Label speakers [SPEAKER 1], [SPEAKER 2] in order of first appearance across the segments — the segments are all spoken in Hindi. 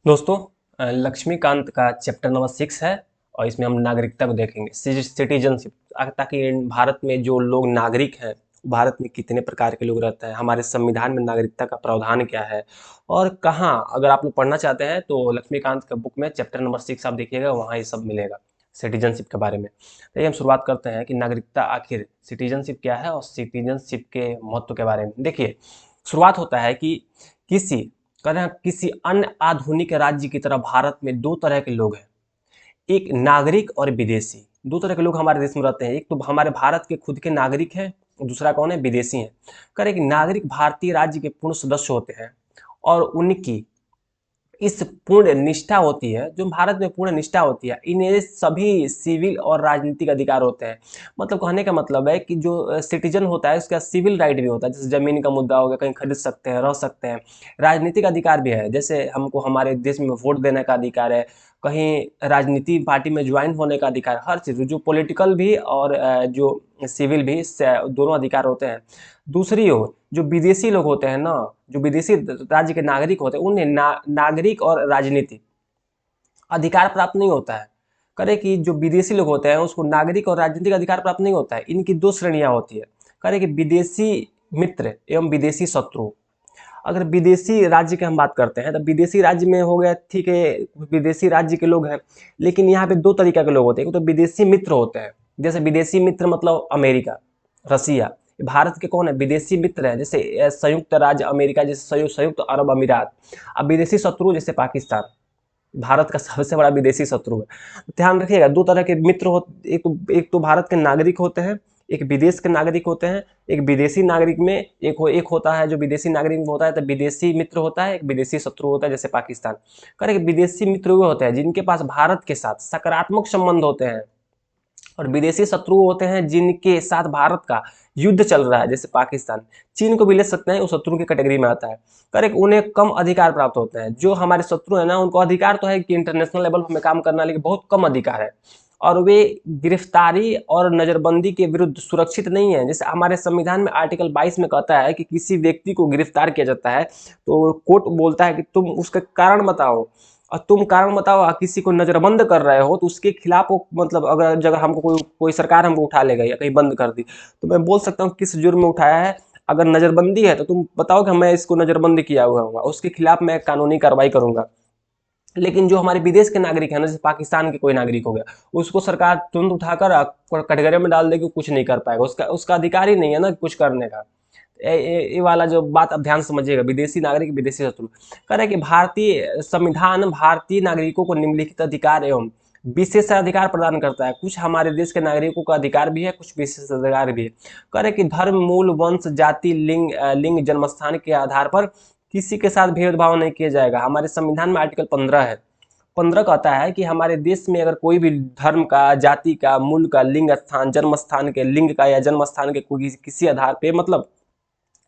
[SPEAKER 1] दोस्तों, लक्ष्मीकांत का चैप्टर नंबर 6 है और इसमें हम नागरिकता को देखेंगे, सिटीजनशिप। ताकि भारत में जो लोग नागरिक हैं, भारत में कितने प्रकार के लोग रहते हैं, हमारे संविधान में नागरिकता का प्रावधान क्या है और कहाँ। अगर आप लोग पढ़ना चाहते हैं तो लक्ष्मीकांत का बुक में चैप्टर नंबर 6 आप देखिएगा, वहाँ ये सब मिलेगा सिटीजनशिप के बारे में। तो ये हम शुरुआत करते हैं कि नागरिकता आखिर सिटीजनशिप क्या है और सिटीजनशिप के महत्व के बारे में। देखिए, शुरुआत होता है कि किसी किसी अन्य आधुनिक राज्य की तरह भारत में दो तरह के लोग हैं, एक नागरिक और विदेशी। दो तरह के लोग हमारे देश में रहते हैं, एक तो हमारे भारत के खुद के नागरिक हैं, दूसरा कौन है, विदेशी हैं। कह रहे कि नागरिक भारतीय राज्य के पूर्ण सदस्य होते हैं और उनकी इस पूर्ण निष्ठा होती है, जो भारत में पूर्ण निष्ठा होती है, इन्हें सभी सिविल और राजनीतिक अधिकार होते हैं। मतलब कहने का मतलब है कि जो सिटीजन होता है उसका सिविल राइट भी होता है, जैसे जमीन का मुद्दा हो गया, कहीं खरीद सकते हैं, रह सकते हैं। राजनीतिक अधिकार भी है, जैसे हमको हमारे देश में वोट देने का अधिकार है, कहीं राजनीति पार्टी में ज्वाइन होने का अधिकार, हर चीज़ जो पॉलिटिकल भी और जो सिविल भी, दोनों अधिकार होते हैं। दूसरी ओर जो विदेशी लोग होते हैं ना, जो विदेशी राज्य के नागरिक होते हैं, उन्हें नागरिक और राजनीतिक अधिकार प्राप्त नहीं होता है। करे कि जो विदेशी लोग होते हैं उसको नागरिक और राजनीतिक अधिकार प्राप्त नहीं होता है। इनकी दो श्रेणियां होती है। करे कि विदेशी मित्र एवं विदेशी शत्रु। अगर विदेशी राज्य की हम बात करते हैं तो विदेशी राज्य में हो गया, ठीक है, विदेशी राज्य के लोग हैं, लेकिन यहाँ पे दो तरीका के लोग होते हैं। एक तो विदेशी मित्र होते हैं, जैसे विदेशी मित्र मतलब अमेरिका, रसिया। भारत के कौन है, विदेशी मित्र है, जैसे संयुक्त राज्य अमेरिका, जैसे संयुक्त अरब अमीरात। अब विदेशी शत्रु जैसे पाकिस्तान, भारत का सबसे बड़ा विदेशी शत्रु है। तो ध्यान रखिएगा, दो तरह के मित्र हो, एक तो भारत के नागरिक होते हैं, एक विदेश के नागरिक होते हैं। एक विदेशी नागरिक में एक होता है, जो विदेशी नागरिक में होता है तो विदेशी मित्र होता है, एक विदेशी शत्रु होता है, जैसे पाकिस्तान। करें विदेशी मित्र वो होते हैं जिनके पास भारत के साथ सकारात्मक संबंध होते हैं, और विदेशी शत्रु होते हैं जिनके साथ भारत का युद्ध चल रहा है, जैसे पाकिस्तान। चीन को भी ले सकते हैं, वो शत्रु की कैटेगरी में आता है। करेक्ट, उन्हें कम अधिकार प्राप्त होते हैं। जो हमारे शत्रु है ना, उनको अधिकार तो है कि इंटरनेशनल लेवल में काम करना, लेकिन बहुत कम अधिकार है, और वे गिरफ्तारी और नजरबंदी के विरुद्ध सुरक्षित नहीं है। जैसे हमारे संविधान में आर्टिकल 22 में कहता है कि किसी व्यक्ति को गिरफ्तार किया जाता है तो कोर्ट बोलता है कि तुम उसका कारण बताओ, और तुम कारण बताओ, किसी को नजरबंद कर रहे हो तो उसके खिलाफ मतलब अगर हमको कोई सरकार हमको उठा ले गई या कहीं बंद कर दी, तो मैं बोल सकता हूँ किस जुर्म में उठाया है। अगर नजरबंदी है तो तुम बताओ कि मैं इसको नजरबंदी किया हुआ हूँ, उसके खिलाफ मैं कानूनी कार्रवाई करूंगा। लेकिन जो हमारे विदेश के नागरिक है ना, जैसे पाकिस्तान के कोई नागरिक हो गया, उसको सरकार तुरंत उठाकर कटघरे में डाल देगी, कुछ नहीं कर पाएगा, उसका उसका अधिकार ही नहीं है ना कुछ करने का। ये वाला जो बात आप ध्यान समझिएगा, विदेशी नागरिक विदेशी शत्रु। कह रहे कि भारतीय संविधान भारतीय नागरिकों को निम्नलिखित अधिकार एवं विशेष अधिकार प्रदान करता है। कुछ हमारे देश के नागरिकों का अधिकार भी है, कुछ विशेष अधिकार भी है। कह रहे कि धर्म, मूल, वंश, जाति, लिंग, जन्मस्थान के आधार पर किसी के साथ भेदभाव नहीं किया जाएगा। हमारे संविधान में आर्टिकल 15 है। 15 कहता है कि हमारे देश में अगर कोई भी धर्म का, जाति का, मूल का, लिंग स्थान, जन्म स्थान के, लिंग का या जन्म स्थान के कोई किसी आधार पे, मतलब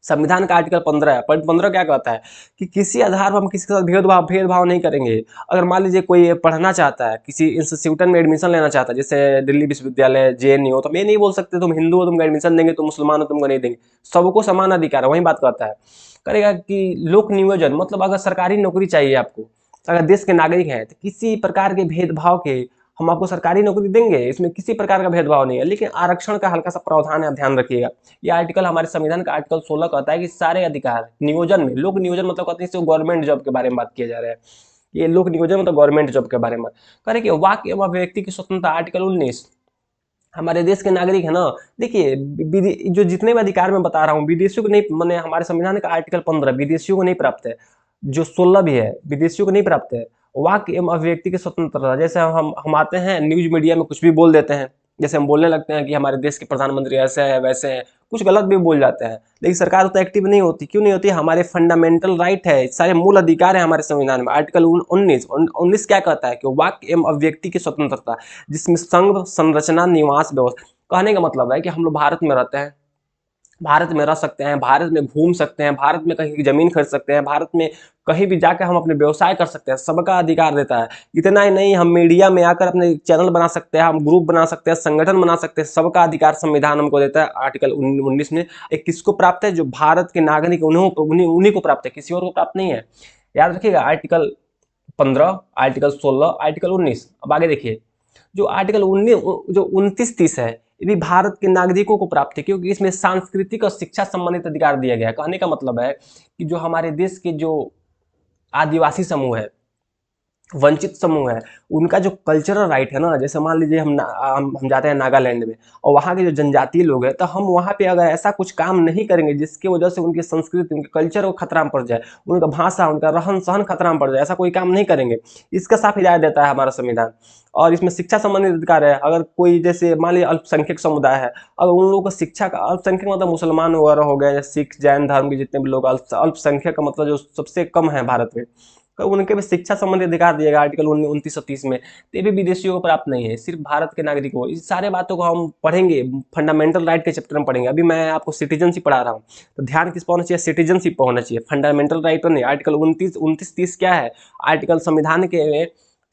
[SPEAKER 1] संविधान का आर्टिकल 15 है। पॉइंट 15 क्या कहता है कि किसी आधार पर हम किसी के साथ भेदभाव नहीं करेंगे। अगर मान लीजिए कोई पढ़ना चाहता है, किसी इंस्टीट्यूट में एडमिशन लेना चाहता है, जैसे दिल्ली विश्वविद्यालय, जेएनयू, तो मैं नहीं बोल सकते तुम हिंदू हो तुमको एडमिशन देंगे, तुम मुसलमान हो तुमको नहीं देंगे। सबको समान अधिकार है, वही बात कहता है। करेगा कि लोक नियोजन, मतलब अगर सरकारी नौकरी चाहिए आपको, अगर देश के नागरिक हैं, तो किसी प्रकार के भेदभाव के हम आपको सरकारी नौकरी देंगे, इसमें किसी प्रकार का भेदभाव नहीं है। लेकिन आरक्षण का हल्का सा प्रावधान है, ध्यान रखिएगा। ये आर्टिकल हमारे संविधान का आर्टिकल 16 कहता है कि सारे अधिकार नियोजन में, लोक नियोजन मतलब कहते हैं गवर्नमेंट जॉब के बारे में बात किया जा रहा है, ये लोक नियोजन मतलब गवर्नमेंट जॉब के बारे में करे कि वाक एवं व्यक्ति की स्वतंत्रता, आर्टिकल 19। हमारे देश के नागरिक है ना, देखिए जो जितने भी अधिकार मैं बता रहा हूँ विदेशियों को नहीं, मैंने हमारे संविधान का आर्टिकल 15 विदेशियों को नहीं प्राप्त है, जो 16 भी है विदेशियों को नहीं प्राप्त है। वाक एवं अभिव्यक्ति की स्वतंत्रता, जैसे हम आते हैं न्यूज मीडिया में कुछ भी बोल देते हैं, जैसे हम बोलने लगते हैं कि हमारे देश के प्रधानमंत्री ऐसे हैं वैसे हैं, कुछ गलत भी बोल जाते हैं, लेकिन सरकार तो एक्टिव नहीं होती। क्यों नहीं होती, हमारे फंडामेंटल राइट है, सारे मूल अधिकार है हमारे संविधान में। आर्टिकल 19 क्या कहता है कि वाक एवं अभिव्यक्ति की स्वतंत्रता, जिसमें संघ, संरचना, निवास व्यवस्था। कहने का मतलब है कि हम लोग भारत में रहते हैं, भारत में रह सकते हैं, भारत में घूम सकते हैं, भारत में कहीं जमीन खरीद सकते हैं, भारत में कहीं भी जाकर हम अपने व्यवसाय कर सकते हैं, सबका अधिकार देता है। इतना ही नहीं, हम मीडिया में आकर अपने चैनल बना सकते हैं, हम ग्रुप बना सकते हैं, संगठन बना सकते हैं, सबका अधिकार संविधान हमको देता है। आर्टिकल 19 में एक किसको प्राप्त है, जो भारत के नागरिक उन्हीं को प्राप्त है, किसी और को प्राप्त नहीं है। याद रखिएगा, आर्टिकल 15, आर्टिकल 16, आर्टिकल 19। अब आगे देखिए, जो आर्टिकल 19, जो 29, 30 है, ये भी भारत के नागरिकों को प्राप्त है, क्योंकि इसमें सांस्कृतिक और शिक्षा संबंधित अधिकार दिया गया है। कहने का मतलब है कि जो हमारे देश के जो आदिवासी समूह है, वंचित समूह है, उनका जो कल्चरल राइट है ना, जैसे मान लीजिए हम जाते हैं नागालैंड में, और वहाँ के जो जनजातीय लोग हैं, तो हम वहाँ पे अगर ऐसा कुछ काम नहीं करेंगे जिसकी वजह से उनकी संस्कृति, उनके कल्चर को खतरा में पड़ जाए, उनका भाषा, उनका रहन सहन खतरा में पड़ जाए, ऐसा कोई काम नहीं करेंगे, इसका साफ हिदायत देता है हमारा संविधान। और इसमें शिक्षा संबंधित अधिकार है। अगर कोई जैसे मान लीजिए अल्पसंख्यक समुदाय है, अगर उन लोगों को शिक्षा का, अल्पसंख्यक मतलब मुसलमान वगैरह हो गए, या सिख जैन धर्म के जितने भी लोग, अल्पसंख्यक का मतलब जो सबसे कम है भारत में, तो उनके भी शिक्षा संबंधी अधिकार दिएगा आर्टिकल 29 और 30 में। तो ये भी विदेशियों को प्राप्त नहीं है, सिर्फ भारत के नागरिकों को। इस सारे बातों को हम पढ़ेंगे, फंडामेंटल राइट के चैप्टर में पढ़ेंगे। अभी मैं आपको सिटीजनशिप पढ़ा रहा हूँ, तो ध्यान किस पर होना चाहिए, सिटीजनशिप पर होना चाहिए, फंडामेंटल राइट पर नहीं। आर्टिकल 29, 30 क्या है, आर्टिकल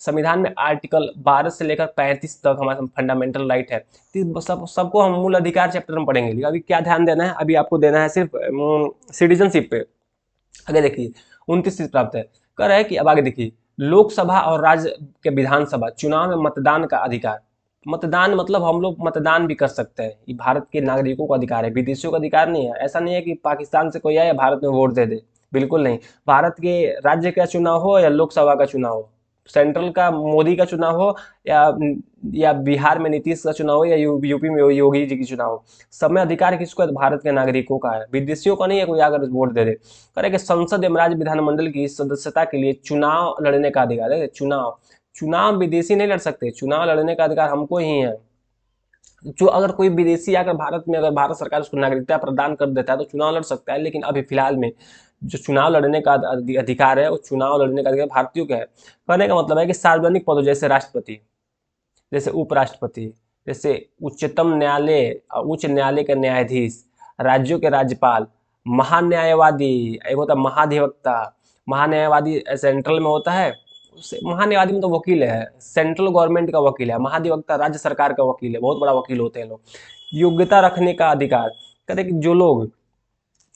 [SPEAKER 1] संविधान में आर्टिकल 12 से लेकर 35 तक हमारा फंडामेंटल राइट है। तो सबको हम मूल अधिकार चैप्टर में पढ़ेंगे। लेकिन अभी क्या ध्यान देना है, अभी आपको देना है सिर्फ सिटीजनशिप पे। आगे देखिए 29 से प्राप्त है, कह रहा है कि अब आगे देखिए, लोकसभा और राज्य के विधानसभा चुनाव में मतदान का अधिकार। मतदान मतलब हम लोग मतदान भी कर सकते हैं, ये भारत के नागरिकों का अधिकार है, विदेशियों का अधिकार नहीं है। ऐसा नहीं है कि पाकिस्तान से कोई आए या भारत में वोट दे दे, बिल्कुल नहीं। भारत के राज्य का चुनाव हो या लोकसभा का चुनाव हो, सेंट्रल का मोदी का चुनाव हो या बिहार में नीतीश का चुनाव हो, या यूपी में योगी जी की चुनाव हो, सब में अधिकार किसको है, भारत के नागरिकों का है, विदेशियों का नहीं है। कोई आकर वोट दे दे, करे कि संसद एवं राज्य विधानमंडल की सदस्यता के लिए चुनाव लड़ने का अधिकार है। चुनाव विदेशी नहीं लड़ सकते, चुनाव लड़ने का अधिकार हमको ही है। जो अगर कोई विदेशी आकर भारत में, अगर भारत सरकार उसको नागरिकता प्रदान कर देता है तो चुनाव लड़ सकता है। लेकिन अभी फिलहाल में जो चुनाव लड़ने का अधिकार है, वो चुनाव लड़ने का अधिकार भारतीयों का है। कहने का मतलब है कि सार्वजनिक पदों जैसे राष्ट्रपति, जैसे उपराष्ट्रपति, जैसे उच्चतम न्यायालय, उच्च न्यायालय के न्यायाधीश, राज्यों के राज्यपाल, महान्यायवादी, एक होता है महाधिवक्ता, महान्यायवादी सेंट्रल में होता है, महान्यायवादी में तो वकील है, सेंट्रल गवर्नमेंट का वकील है। महाधिवक्ता राज्य सरकार का वकील है, बहुत बड़ा वकील होते हैं लोग। योग्यता रखने का अधिकार, कहते हैं कि जो लोग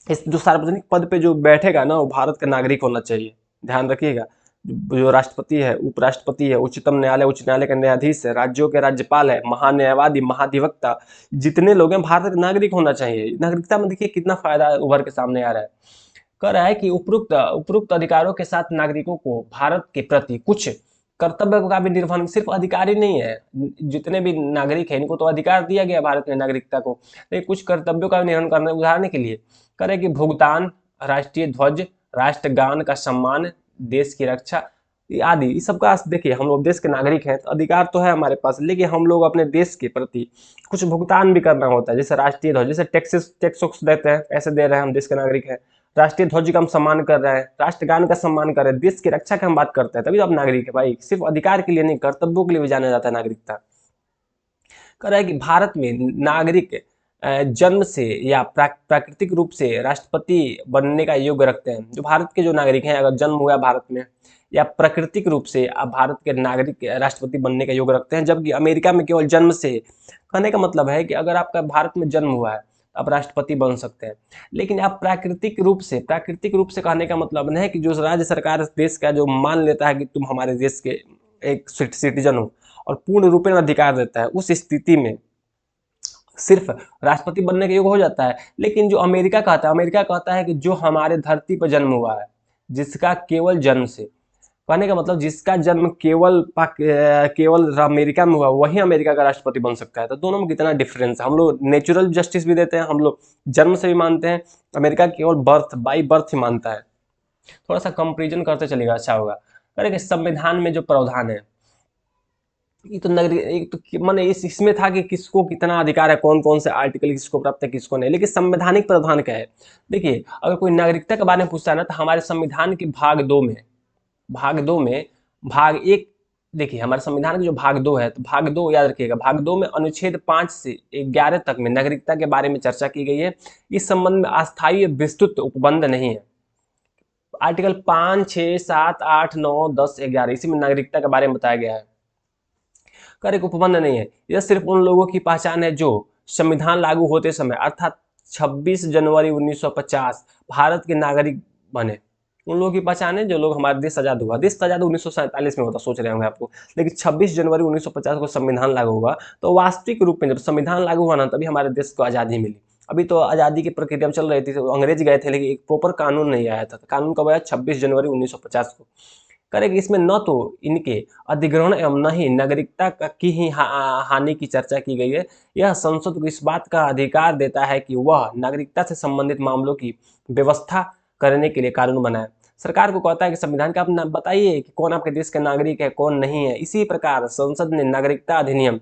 [SPEAKER 1] इस जो सार्वजनिक पद पे जो बैठेगा ना, वो भारत का नागरिक होना चाहिए। ध्यान रखिएगा, जो राष्ट्रपति है, उपराष्ट्रपति है, उच्चतम न्यायालय, उच्च न्यायालय का न्यायाधीश है, राज्यों के राज्यपाल है, महान्यायवादी, महाधिवक्ता, जितने लोग हैं भारत के नागरिक होना चाहिए। नागरिकता में देखिए कितना फायदा उभर के सामने आ रहा है। कह रहा है कि उपरोक्त अधिकारों के साथ नागरिकों को भारत के प्रति कुछ कर्तव्य का भी निर्वहन, सिर्फ अधिकार ही नहीं है, जितने भी नागरिक हैं इनको तो अधिकार दिया गया भारत में नागरिकता को, लेकिन कुछ कर्तव्यों का भी निर्वहन करने, उदाहरण के लिए करे कि भुगतान, राष्ट्रीय ध्वज, राष्ट्रगान का सम्मान, देश की रक्षा आदि। इस सबका देखिए, हम लोग देश के नागरिक हैं तो अधिकार तो है हमारे पास, लेकिन हम लोग अपने देश के प्रति कुछ भुगतान भी करना होता है। जैसे राष्ट्रीय ध्वज, जैसे टैक्स देते हैं, ऐसे दे रहे हैं, हम देश के नागरिक हैं। राष्ट्रीय ध्वज का हम सम्मान कर रहे हैं, राष्ट्रगान का सम्मान कर रहे हैं, देश की रक्षा की हम बात करते हैं, तभी तो आप नागरिक है भाई। सिर्फ अधिकार के लिए नहीं, कर्तव्यों के लिए भी जाना जाता है नागरिकता। कह रहा है कि भारत में नागरिक जन्म से या प्राकृतिक रूप से राष्ट्रपति बनने का योग्य रखते हैं। जो भारत के जो नागरिक हैं, अगर जन्म हुआ भारत में, या प्राकृतिक रूप से आप भारत के नागरिक राष्ट्रपति बनने का योग्य रखते हैं, जबकि अमेरिका में केवल जन्म से। कहने का मतलब है कि अगर आपका भारत में जन्म हुआ है आप राष्ट्रपति बन सकते हैं, लेकिन आप प्राकृतिक रूप से कहने का मतलब नहीं है कि जो राज्य सरकार देश का जो मान लेता है कि तुम हमारे देश के एक सिटीजन हो और पूर्ण रूपेण अधिकार देता है, उस स्थिति में सिर्फ राष्ट्रपति बनने के योग्य हो जाता है। लेकिन जो अमेरिका कहता है कि जो हमारे धरती पर जन्म हुआ है, जिसका केवल जन्म से, कहने का मतलब जिसका जन्म केवल अमेरिका में हुआ, वही अमेरिका का राष्ट्रपति बन सकता है। तो दोनों में कितना डिफरेंस है। हम लोग नेचुरल जस्टिस भी देते हैं, हम लोग जन्म से भी मानते हैं, अमेरिका केवल बाई बर्थ ही मानता है। थोड़ा सा कंपेरिजन करते चलेगा, अच्छा होगा। करें संविधान में जो प्रावधान है, ये तो एक तो मैंने इसमें था कि किसको कितना अधिकार है, कौन कौन से आर्टिकल किसको प्राप्त है किसको नहीं, लेकिन संवैधानिक प्रावधान क्या है। देखिए, अगर कोई नागरिकता के बारे में पूछता है ना, तो हमारे संविधान के भाग 2 में भाग 1, देखिए हमारे संविधान के जो भाग 2 है, तो भाग 2 याद रखिएगा, भाग 2 में अनुच्छेद 5 से 11 तक में नागरिकता के बारे में चर्चा की गई है। इस संबंध में अस्थायी विस्तृत उपबंध नहीं है। आर्टिकल 5, 6, 7, 8, 9, 10, 11 इसी में नागरिकता के बारे में बताया गया है। कर एक उपबंध नहीं है, यह सिर्फ उन लोगों की पहचान है जो संविधान लागू होते समय अर्थात 26 जनवरी 1950 भारत के नागरिक बने। उन लोगों की पहचान है जो लोग हमारा देश आज़ाद हुआ। देश आज़ाद 1947 में होता, सोच रहे होंगे आपको, लेकिन 26 जनवरी 1950 को संविधान लागू हुआ। तो वास्तविक रूप में जब संविधान लागू हुआ ना, तभी हमारे देश को आज़ादी मिली। अभी तो आज़ादी की प्रक्रिया चल रही थी, तो अंग्रेज गए थे, लेकिन एक प्रॉपर कानून नहीं आया था। कानून कब आया? 26 जनवरी 1950 को। करें इसमें न तो इनके अधिग्रहण एवं न ही नागरिकता की ही हानि की चर्चा की गई है। यह संसद को इस बात का अधिकार देता है कि वह नागरिकता से संबंधित मामलों की व्यवस्था करने के लिए कानून बनाए। सरकार को कहता है कि संविधान का आप बताइए कि कौन आपके देश का नागरिक है, कौन नहीं है। इसी प्रकार संसद ने नागरिकता अधिनियम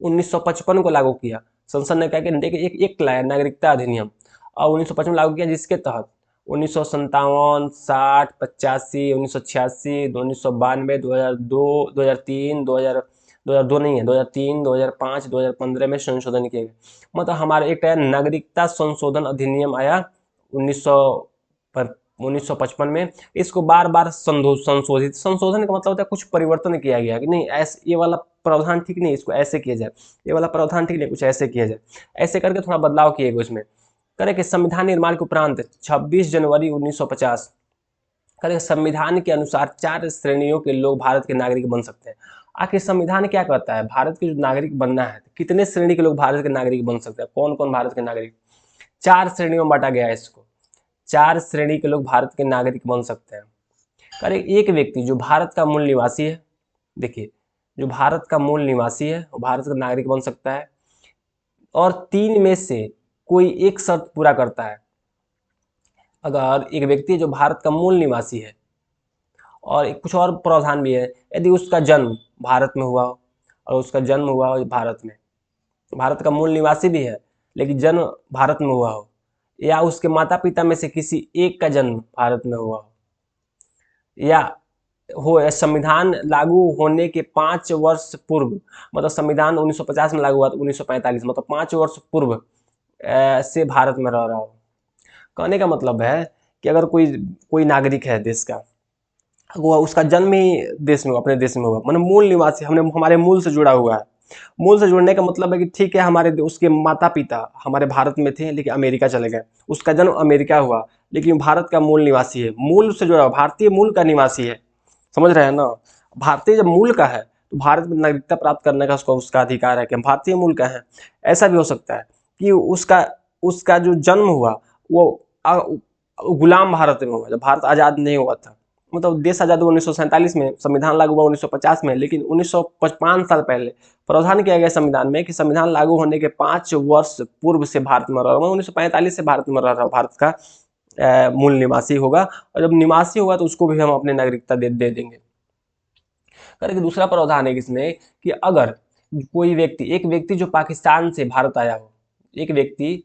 [SPEAKER 1] 1955 को लागू किया। संसद ने क्या किया, एक एक लाया नागरिकता अधिनियम, और 1955 लागू किया, जिसके तहत 1957, 60, 85, 1986, 1992, 2002, 2003, 2002 नहीं है, 2003, 2005, 2015 में संशोधन किए गए। मतलब हमारा एक नागरिकता संशोधन अधिनियम आया 1955 में। इसको बार बार संशोधित, संशोधन का मतलब होता है कुछ परिवर्तन किया गया कि नहीं, ऐसे ये वाला प्रावधान ठीक नहीं, इसको ऐसे किया जाए, ये वाला प्रावधान ठीक नहीं, कुछ ऐसे किया जाए। ऐसे करके थोड़ा बदलाव किए गए उसमें। करें कि संविधान निर्माण के उपरांत 26 जनवरी 1950 करें संविधान के अनुसार 4 श्रेणियों के लोग भारत के नागरिक बन सकते हैं। आखिर संविधान क्या कहता है? भारत के जो नागरिक बनना है, कितने श्रेणी के लोग भारत के नागरिक बन सकते हैं? कौन कौन भारत के नागरिक? 4 श्रेणियों में बांटा गया है इसको। 4 श्रेणी के लोग भारत के नागरिक बन सकते हैं। करें एक व्यक्ति जो भारत का मूल निवासी है, देखिए जो भारत का मूल निवासी है वो भारत का नागरिक बन सकता है, और 3 में से कोई एक शर्त पूरा करता है। अगर एक व्यक्ति जो भारत का मूल निवासी है, और कुछ और प्रावधान भी है, यदि उसका जन्म भारत में हुआ हो, और उसका जन्म हुआ हो भारत में, भारत का मूल निवासी भी है लेकिन जन्म भारत में हुआ हो, या उसके माता पिता में से किसी एक का जन्म भारत में हुआ हो, या संविधान लागू होने के 5 वर्ष पूर्व, मतलब संविधान 1950 में लागू हुआ तो 1945, मतलब 5 वर्ष पूर्व से भारत में रह रहा हो। कहने का मतलब है कि अगर कोई कोई नागरिक है देश का, वो उसका जन्म ही देश में, अपने देश में हुआ, मतलब मूल निवासी, हमने हमारे मूल से जुड़ा हुआ है। मूल से जुड़ने का मतलब है कि ठीक है, हमारे उसके माता पिता हमारे भारत में थे लेकिन अमेरिका चले गए, उसका जन्म अमेरिका हुआ, लेकिन भारत का मूल निवासी है, मूल से जुड़ा, भारतीय मूल का निवासी है। समझ रहे हैं ना? भारतीय जब मूल का है तो भारत में नागरिकता प्राप्त करने का उसका अधिकार है कि हम भारतीय मूल का है। ऐसा भी हो सकता है कि उसका उसका जो जन्म हुआ वो गुलाम भारत में हुआ, जब भारत आज़ाद नहीं हुआ था। मतलब देश आज़ाद हुआ 1947 में, संविधान लागू हुआ 1950 में, लेकिन 1955 साल पहले प्रावधान किया गया संविधान में कि संविधान लागू होने के 5 वर्ष पूर्व से भारत में रह रहा हूँ, 1945 से भारत में रह रहा हूँ, भारत का मूल निवासी होगा, और जब निवासी होगा तो उसको भी हम अपनी नागरिकता दे देंगे। करके दूसरा प्रावधान है इसमें कि अगर कोई व्यक्ति, एक व्यक्ति जो पाकिस्तान से भारत आया हो, एक व्यक्ति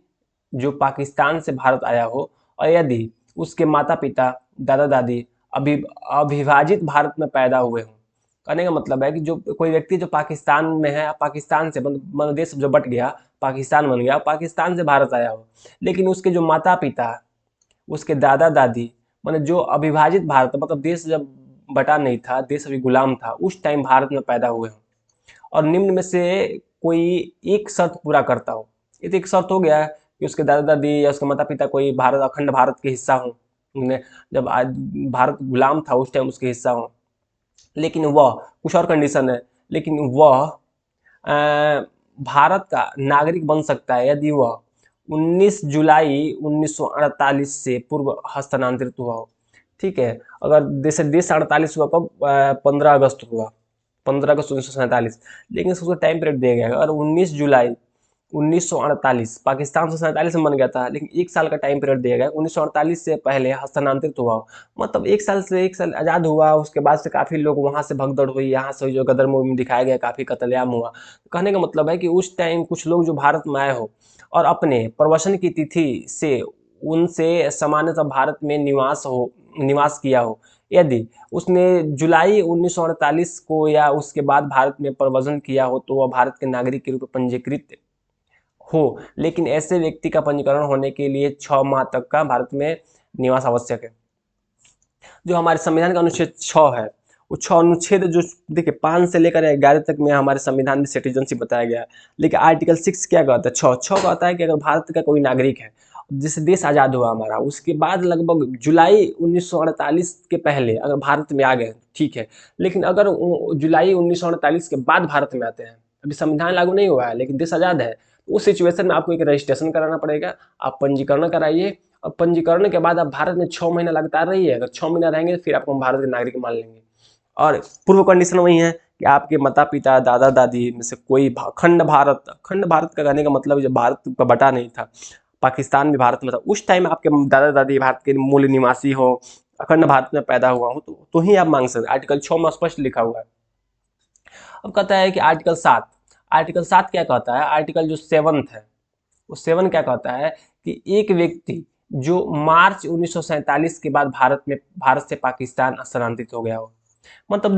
[SPEAKER 1] जो पाकिस्तान से भारत आया हो, और यदि उसके माता पिता, दादा दादी अविभाजित भारत में पैदा हुए हों। कहने का मतलब है कि जो कोई व्यक्ति जो पाकिस्तान में है, पाकिस्तान से मतलब देश जो बट गया, पाकिस्तान बन गया, पाकिस्तान से भारत आया हो, लेकिन उसके जो माता पिता, उसके दादा दादी, मतलब जो अविभाजित भारत, मतलब देश जब बटा नहीं था, देश अभी गुलाम था, उस टाइम भारत में पैदा हुए हों, और निम्न में से कोई एक शर्त पूरा करता हो। ये तो एक शर्त हो गया कि उसके दादा दादी या उसके माता पिता कोई भारत, अखंड भारत के हिस्सा हो, जब भारत गुलाम था उस टाइम उसके हिस्सा हो, लेकिन वह, कुछ और कंडीशन है, लेकिन वह भारत का नागरिक बन सकता है यदि वह 19 जुलाई 1948 से पूर्व हस्तांतरित हुआ हो। ठीक है, अगर देश 48 हुआ कब? 15 अगस्त हुआ, 15 अगस्त 1947, लेकिन उसको टाइम पीरियड दिया गया। अगर 19 जुलाई 1948, पाकिस्तान से 47 में बन गया था, लेकिन 1 साल का टाइम पीरियड दिया गया, 1948 से पहले हस्तांतरित हुआ, मतलब 1 साल से 1 साल आज़ाद हुआ, उसके बाद से काफ़ी लोग वहाँ से भगदड़ हुई, यहाँ से जो गदर मूवी में दिखाया गया काफ़ी कत्लेआम हुआ। कहने का मतलब है कि उस टाइम कुछ लोग जो भारत में आए हो और अपने प्रवसन की तिथि से उनसे सामान्यतः भारत में निवास किया हो, यदि उसने जुलाई 1948 को या उसके बाद भारत में प्रव्रजन किया हो, तो वह भारत के नागरिक के रूप में पंजीकृत हो। लेकिन ऐसे व्यक्ति का पंजीकरण होने के लिए 6 माह तक का भारत में निवास आवश्यक है। जो हमारे संविधान का अनुच्छेद 6 है, वो 6 अनुच्छेद जो देखिए 5 से लेकर 11 तक में हमारे संविधान में सिटीजनशिप बताया गया है, लेकिन आर्टिकल 6 क्या कहता है? 6 कहता है कि अगर भारत का कोई नागरिक है, जिस देश आज़ाद हुआ हमारा, उसके बाद लगभग जुलाई 1948 के पहले अगर भारत में आ गए ठीक है, लेकिन अगर जुलाई 1948 के बाद भारत में आते हैं, अभी संविधान लागू नहीं हुआ है लेकिन देश आज़ाद है, तो उस सिचुएशन में आपको एक रजिस्ट्रेशन कराना पड़ेगा, आप पंजीकरण कराइए, और पंजीकरण के बाद आप भारत में 6 महीना लगातार रहिए, अगर 6 महीना रहेंगे फिर आपको हम भारत के नागरिक मान लेंगे। और पूर्व कंडीशन वही है कि आपके माता पिता दादा दादी में से कोई अखंड भारत का कहने का मतलब जब भारत का बटा नहीं था, पाकिस्तान भी भारत में था, उस टाइम आपके दादा दादी भारत के मूल निवासी हो, अखंड भारत में पैदा हुआ हो, तो ही आप मांग सकते। आर्टिकल 6 में स्पष्ट लिखा हुआ है। अब कहता है कि आर्टिकल 7 क्या कहता है, आर्टिकल जो 7 है वो 7 क्या कहता है कि एक व्यक्ति जो मार्च 1947 के बाद भारत से पाकिस्तान स्थानांतरित हो गया हो, मतलब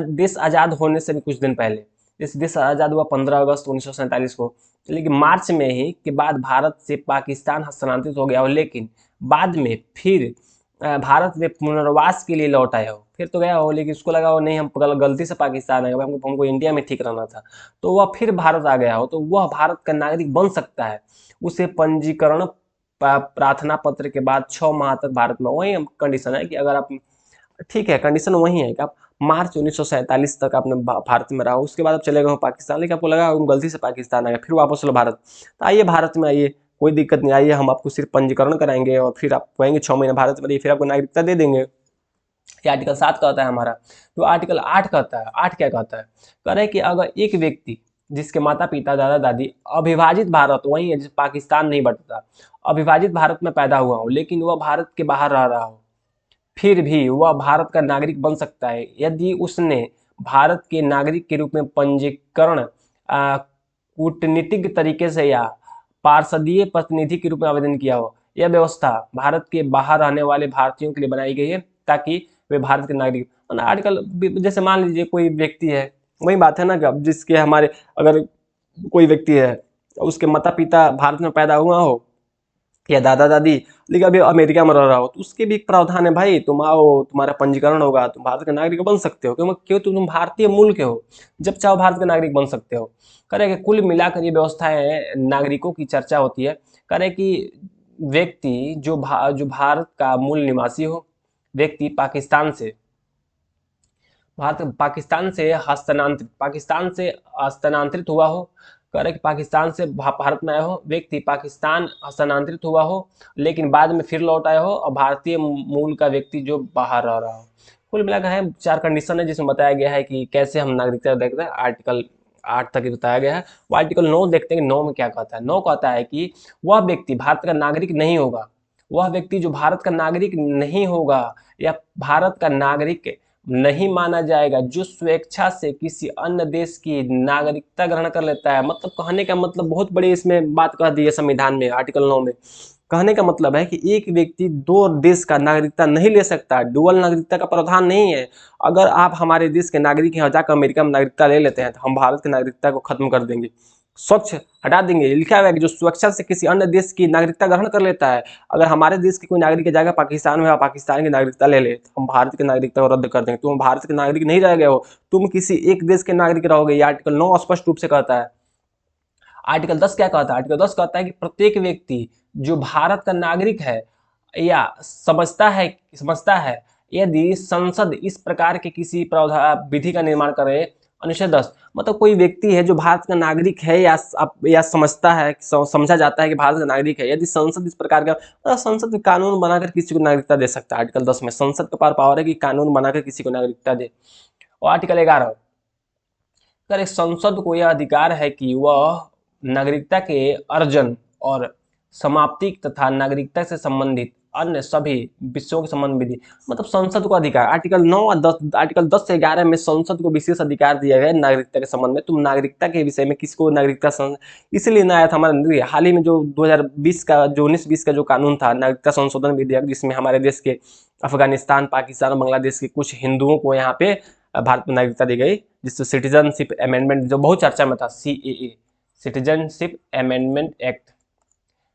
[SPEAKER 1] देश आजाद होने से भी कुछ दिन पहले, इस देश आजाद हुआ 15 अगस्त 1947 को, लेकिन मार्च में ही के बाद भारत से पाकिस्तान हस्तांतरित हो गया हो, लेकिन बाद में फिर भारत में पुनर्वास के लिए लौट आया हो, फिर तो गया हो लेकिन उसको लगा हो नहीं हम गलती से पाकिस्तान आए, हमको इंडिया में ठीक रहना था, तो वह फिर भारत आ गया हो, तो वह भारत का नागरिक बन सकता है। उसे पंजीकरण प्रार्थना पत्र के बाद 6 माह तक भारत में, वही कंडीशन है कि अगर आप, ठीक है कंडीशन वही है कि आप मार्च 1947 तक आपने भारत में रहा, उसके बाद आप चले गए पाकिस्तान, लेकिन आपको लगा गलती से पाकिस्तान आ गया, फिर वापस लो भारत, तो आइए भारत में आइए, कोई दिक्कत नहीं, आइए हम आपको सिर्फ पंजीकरण कराएंगे और फिर आप कहेंगे 6 महीने भारत में रहिए, फिर आपको नागरिकता दे देंगे। ये आर्टिकल 7 कहता है हमारा। तो आर्टिकल 8 कहता है, 8 क्या कहता है, कह रहे हैं कि अगर एक व्यक्ति जिसके माता पिता दादा दादी अविभाजित भारत, वही है जिस पाकिस्तान नहीं बटता, अविभाजित भारत में पैदा हुआ हो लेकिन वह भारत के बाहर रह रहा हो, फिर भी वह भारत का नागरिक बन सकता है यदि उसने भारत के नागरिक के रूप में पंजीकरण कूटनीतिक तरीके से या पार्षदीय प्रतिनिधि के रूप में आवेदन किया हो। यह व्यवस्था भारत के बाहर रहने वाले भारतीयों के लिए बनाई गई है ताकि वे भारत के नागरिक, आर्टिकल जैसे मान लीजिए कोई व्यक्ति है, वही बात है ना कि अब जिसके हमारे, अगर कोई व्यक्ति है उसके माता पिता भारत में पैदा हुआ हो या दादा दादी, लेकिन अभी अमेरिका में रह रहा हो, तो उसके भी एक प्रावधान है, भाई तुम आओ, तुम्हारा पंजीकरण होगा, तुम भारत के नागरिक बन सकते हो, क्यों तुम भारतीय मूल के हो, जब चाहो भारत के नागरिक बन सकते हो। करें कि कुल मिलाकर ये व्यवस्थाएं नागरिकों की चर्चा होती है, करें कि व्यक्ति जो भारत का मूल निवासी हो, व्यक्ति पाकिस्तान से हस्तांतरित हुआ हो, कह रहे कि पाकिस्तान से भारत में आया हो, व्यक्ति पाकिस्तान हस्तांतरित हुआ हो लेकिन बाद में फिर लौट आया हो, और भारतीय मूल का व्यक्ति जो बाहर रह रहा हो। कुल मिलाकर है 4 कंडीशन है जिसमें बताया गया है कि कैसे हम नागरिकता देखते हैं। आर्टिकल 8 तक बताया गया है। वो आर्टिकल 9 देखते हैं कि 9 में क्या कहता है। 9 कहता है कि वह व्यक्ति भारत का नागरिक नहीं होगा, वह व्यक्ति जो भारत का नागरिक नहीं होगा या भारत का नागरिक नहीं माना जाएगा जो स्वेच्छा से किसी अन्य देश की नागरिकता ग्रहण कर लेता है। मतलब कहने का मतलब बहुत बड़ी इसमें बात कह दी है संविधान में, आर्टिकल 9 में कहने का मतलब है कि एक व्यक्ति 2 देश का नागरिकता नहीं ले सकता, डुअल नागरिकता का प्रावधान नहीं है। अगर आप हमारे देश के नागरिक हैं और जाकर अमेरिका में नागरिकता ले लेते हैं तो हम भारत की नागरिकता को खत्म कर देंगे, स्वच्छ हटा देंगे। लिखा हुआ है कि जो स्वेच्छा से किसी अन्य देश की नागरिकता ग्रहण कर लेता है, अगर हमारे देश के कोई नागरिक की जगह पाकिस्तान में पाकिस्तान की नागरिकता ले ले तो हम भारत की नागरिकता को रद्द कर देंगे। तुम भारत के नागरिक नहीं रह गए हो, तुम किसी एक देश के नागरिक रहोगे। ये आर्टिकल 9 स्पष्ट रूप से कहता है। आर्टिकल 10 क्या कहता है, आर्टिकल 10 कहता है कि प्रत्येक व्यक्ति जो भारत का नागरिक है या समझता है यदि संसद इस प्रकार के किसी विधि का निर्माण करे। अनुच्छेद 10 मतलब कोई व्यक्ति है जो भारत का नागरिक है या समझता है, समझा जाता है कि भारत का नागरिक है, यदि संसद इस प्रकार का संसद कानून बनाकर किसी को नागरिकता दे सकता है। आर्टिकल 10 में संसद के पावर है कि कानून बनाकर किसी को नागरिकता दे। और आर्टिकल 11 अगर संसद को यह अधिकार है कि वह नागरिकता के अर्जन और समाप्ति तथा नागरिकता से संबंधित अन्य सभी विषयों के संबंध विधि, मतलब संसद को अधिकार। आर्टिकल 9 और 10, आर्टिकल 10 से 11 में संसद को विशेष अधिकार दिया गया है नागरिकता के संबंध में। तुम नागरिकता के विषय में किसको नागरिकता इसलिए ना आया था हमारा हाल ही में जो 2020 का जो 19-20 का जो कानून था नागरिकता संशोधन विधेयक, जिसमें हमारे देश के अफगानिस्तान, पाकिस्तान और बांग्लादेश के कुछ हिंदुओं को यहाँ पे भारत में नागरिकता दी गई, जिससे सिटीजनशिप अमेंडमेंट जो बहुत चर्चा में था, CAA सिटीजनशिप अमेंडमेंट एक्ट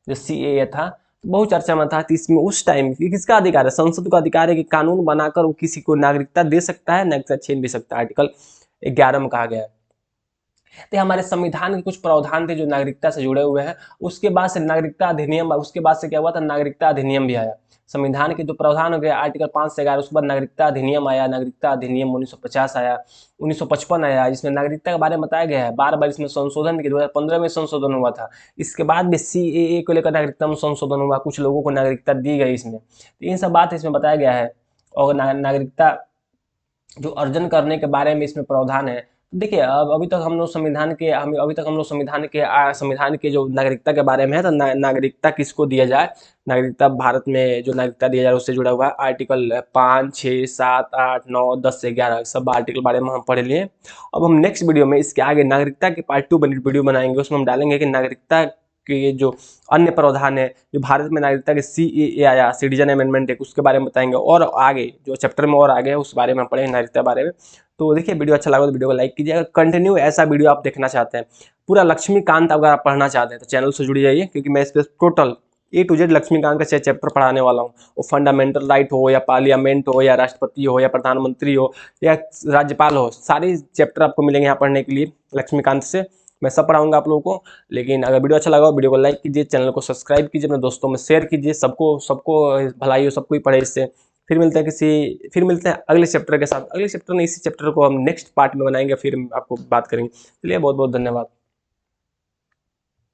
[SPEAKER 1] जो CAA था, बहुत चर्चा में था। तो इसमें उस टाइम किसका अधिकार है, संसद का अधिकार है कि कानून बनाकर वो किसी को नागरिकता दे सकता है, नागरिकता छीन भी सकता है। आर्टिकल 11 में कहा गया है। तो हमारे संविधान के कुछ प्रावधान थे जो नागरिकता से जुड़े हुए हैं। उसके बाद से नागरिकता अधिनियम, उसके बाद से क्या हुआ था, नागरिकता अधिनियम भी आया। संविधान के जो प्रावधान हो गए आर्टिकल 5 से 11, उसके बाद नागरिकता अधिनियम आया, नागरिकता अधिनियम 1950 आया, 1955 आया, जिसमें नागरिकता के बारे में बताया गया है। बार बार इसमें संशोधन के 2015 में संशोधन हुआ था। इसके बाद भी CAA को लेकर नागरिकता में संशोधन हुआ, कुछ लोगों को नागरिकता दी गई इसमें। तो इन सब बात इसमें बताया गया है। और नागरिकता जो अर्जन करने के बारे में इसमें प्रावधान है। देखिए, अब अभी तक हम लोग संविधान के हम अभी तक हम लोग संविधान के जो नागरिकता के बारे में है, तो नागरिकता किसको दिया जाए, नागरिकता भारत में जो नागरिकता दिया जाए उससे जुड़ा हुआ है आर्टिकल 5, 6, 7, 8, 9, 10 से 11 सब आर्टिकल बारे में हम पढ़ लिए। अब हम नेक्स्ट वीडियो में इसके आगे नागरिकता के पार्ट 2 वीडियो बनाएंगे। उसमें हम डालेंगे कि नागरिकता के जो अन्य प्रावधान है, जो भारत में नागरिकता के CAA आया, सिटीजन अमेंडमेंट एक्ट, उसके बारे में बताएंगे। और आगे जो चैप्टर में और आगे है उस बारे में हम पढ़ेंगे, नागरिकता बारे में। तो देखिए, वीडियो अच्छा लगा तो वीडियो को लाइक कीजिए। अगर कंटिन्यू ऐसा वीडियो आप देखना चाहते हैं, पूरा लक्ष्मीकांत अगर आप पढ़ना चाहते हैं, तो चैनल से जुड़ जाइए, क्योंकि मैं इस पर total A to Z Laxmikanth का 6 चैप्टर पढ़ाने वाला हूँ। वो फंडामेंटल राइट हो, या पार्लियामेंट हो, या राष्ट्रपति हो, या प्रधानमंत्री हो, या राज्यपाल हो, सारी चैप्टर आपको मिलेंगे यहाँ पढ़ने के लिए लक्ष्मीकांत से। मैं सब पढ़ाऊंगा आप लोगों को। लेकिन अगर वीडियो अच्छा लगा, वीडियो को लाइक कीजिए, चैनल को सब्सक्राइब कीजिए, अपने दोस्तों में शेयर कीजिए, सबको सबको भलाई हो, सबको ही पढ़े इससे। फिर मिलते हैं अगले चैप्टर के साथ। अगले चैप्टर में इसी चैप्टर को हम नेक्स्ट पार्ट में बनाएंगे, फिर आपको बात करेंगे। चलिए, बहुत बहुत धन्यवाद।